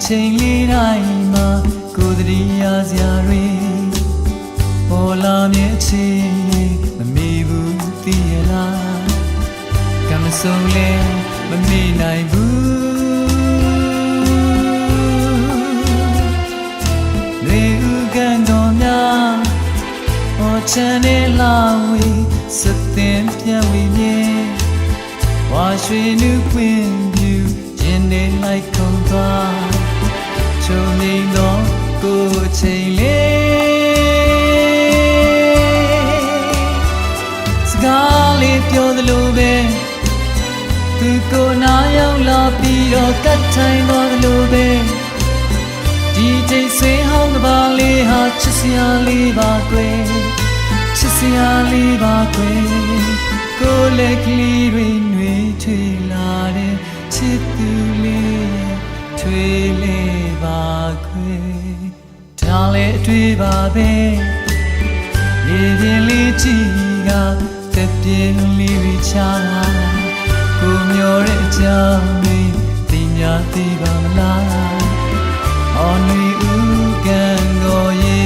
ချိန်လေးတိုင်းမှာကိုယ်တည်းရစရာတွေပေါ်လာမြဲချီမမေ့ဘူးသိရလားကံမဆုံးလဲမမေ့နိုင်ဘူးလေဥကန်တော်များဟောချမ်းနေလာဝေးစတဲ့ပြန်ဝေးမြဲဝါရွှေနုပွင့်ပြူရင်နေလိုက်ခုံသွားချုံနေတော့ကိုယ်ချိန်လေးစကားလေးပြောသလိုပဲသူကိုနာရောက်လာပြီးတော့ကတ်ထိုင်သွားသလိုပဲဒီချိန်ဆွေးဟောင်းကပါလေးဟာချစ်စရာလေးပါကွယ်ချစ်စရာလေးပါကွယ်ကိုယ်လက်ကလေးတွေနှွေးထွေလာတဲ့ချစ်သူလေးထွေးလေးပါခွေဒါလည်းအတွေ့ပါပဲရေပြင်းလေးကြည့်ကသက်ပြင်းလေးတွေချာကိုမျောတဲ့အကြောင်းလေးသိများသိပါမလားအော်နွေဥကန်ကိုရေ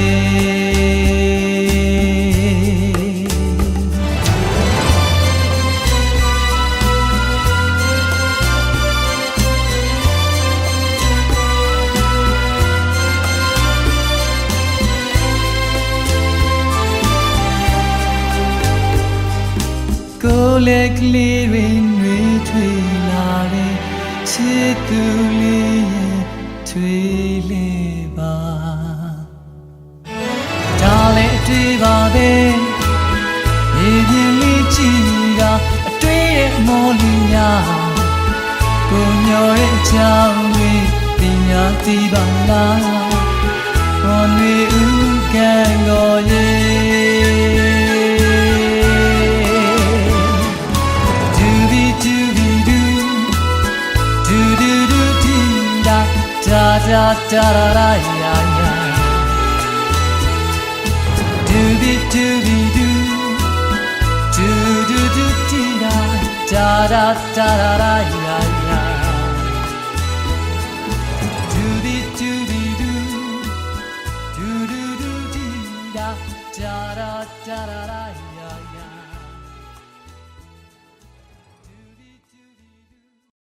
ကိုယ်လက်ကလေးတွေနှွေးထွေလာတဲ့ချစ်သူလေးရဲ့ထွေးလေးပါဒါလည်းအတွေ့ပါပဲရေပြင်းလေးကြည့်တာအတွေ့ရဲ့မော်လီများကိုမျောတဲ့အကြောင်းတွေသိများသိပါလားဟောနွေဥကန်ကိုရေda da da da ya ya do be do be do do do do da da da da da ya